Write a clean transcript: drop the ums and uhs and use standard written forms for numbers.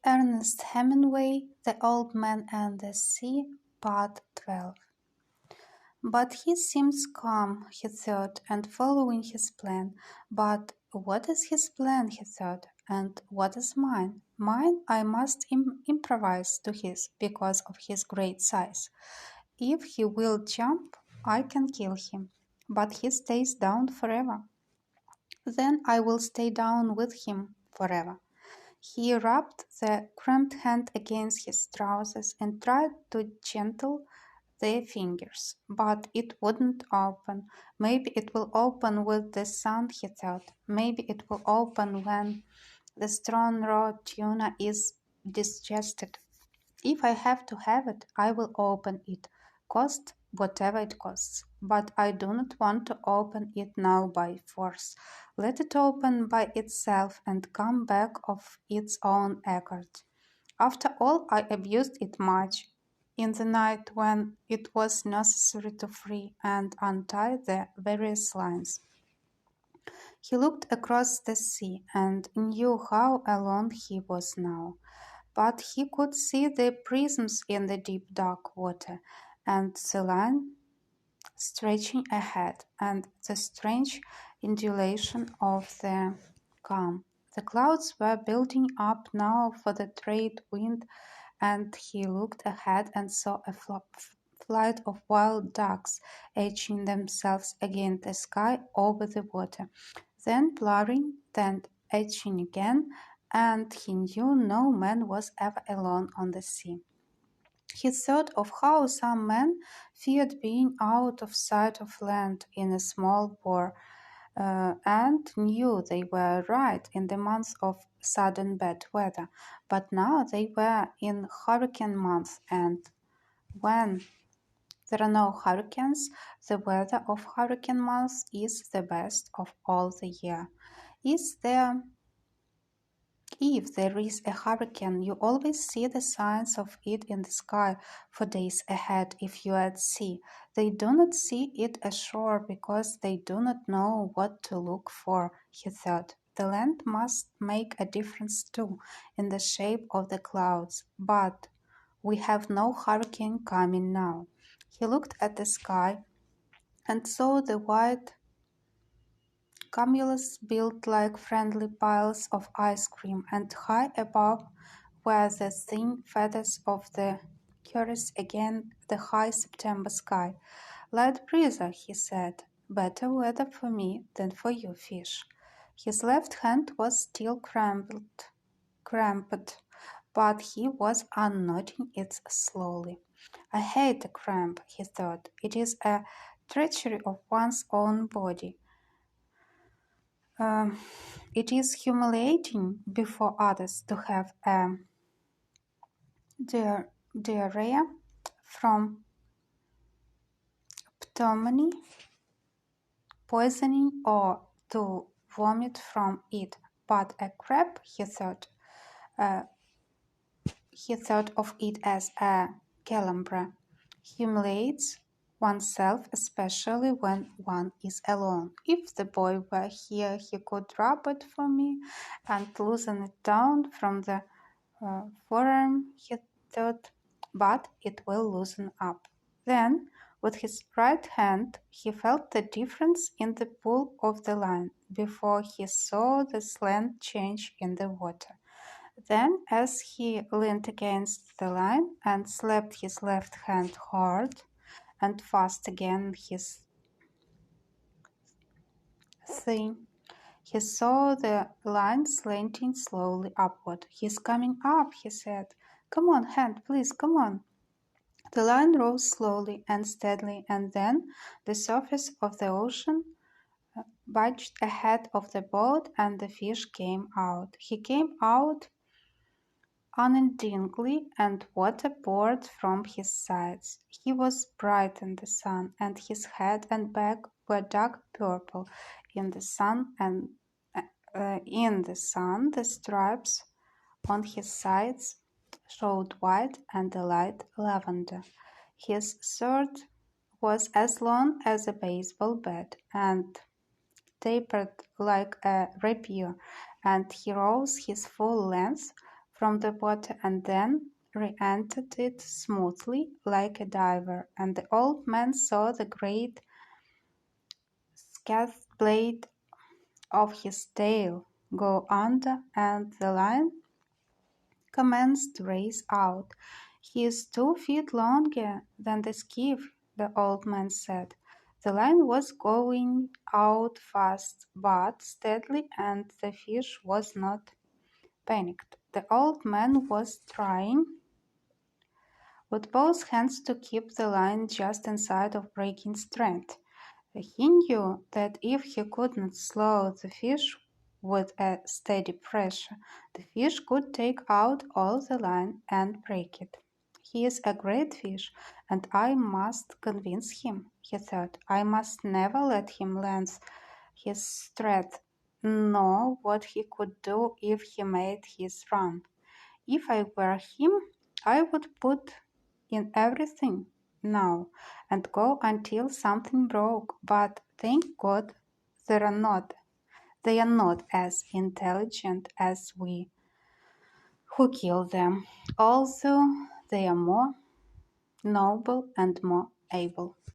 Ernest Hemingway, The Old Man and the Sea, Part 12. But he seems calm, he thought, and following his plan. But what is his plan, he thought, and what is mine? Mine I must improvise to his, because of his great size. If he will jump, I can kill him, but he stays down forever. Then I will stay down with him forever. He rubbed the cramped hand against his trousers and tried to gentle the fingers, but it wouldn't open. Maybe it will open with the sun, he thought. Maybe it will open when the strong raw tuna is digested. If I have to have it, I will open it, cost whatever it costs. But I do not want to open it now by force. Let it open by itself and come back of its own accord. After all, I abused it much in the night when it was necessary to free and untie the various lines. He looked across the sea and knew how alone he was now. But he could see the prisms in the deep dark water, and the line stretching ahead, and the strange undulation of the calm. The clouds were building up now for the trade wind, and he looked ahead and saw a flight of wild ducks etching themselves against the sky over the water, then blurring, then etching again, and he knew no man was ever alone on the sea. He thought of how some men feared being out of sight of land in a small war, and knew they were right in the months of sudden bad weather. But now they were in hurricane months, and when there are no hurricanes, the weather of hurricane months is the best of all the year. If there is a hurricane, you always see the signs of it in the sky for days ahead if you are at sea. They do not see it ashore because they do not know what to look for, he thought. The land must make a difference too, in the shape of the clouds, but we have no hurricane coming now. He looked at the sky and saw the white cumulus built like friendly piles of ice cream, and high above were the thin feathers of the cirrus against the high September sky. "Light breezer," he said. "Better weather for me than for you, fish." His left hand was still cramped, but he was unknotting it slowly. "I hate a cramp," he thought. "It is a treachery of one's own body. It is humiliating before others to have a diarrhea from pneumonia, poisoning, or to vomit from it. But a crab," he thought of it as a calambre, humiliates oneself, especially when one is alone. If the boy were here, he could rub it for me and loosen it down from the forearm, he thought, but it will loosen up. Then, with his right hand, he felt the difference in the pull of the line before he saw the slant change in the water. Then, as he leaned against the line and slapped his left hand hard and fast again his thing, he saw the line slanting slowly upward. "He's coming up," he said. "Come on, hand, please, come on." The line rose slowly and steadily, and then the surface of the ocean budged ahead of the boat, and the fish came out. He came out unendingly, and water poured from his sides. He was bright in the sun, and his head and back were dark purple in the sun, and the stripes on his sides showed white and a light lavender. His shirt was as long as a baseball bat and tapered like a rapier, and he rose his full length from the water and then re-entered it smoothly like a diver, and the old man saw the great scathed blade of his tail go under, and the line commenced to race out. "He is 2 feet longer than the skiff," the old man said. The line was going out fast but steadily, and the fish was not panicked. The old man was trying with both hands to keep the line just inside of breaking strength. He knew that if he could not slow the fish with a steady pressure, the fish could take out all the line and break it. "He is a great fish, and I must convince him," he thought. "I must never let him lose his strength, nor what he could do if he made his run. If I were him, I would put in everything now and go until something broke, but thank God they are not as intelligent as we who kill them, although they are more noble and more able."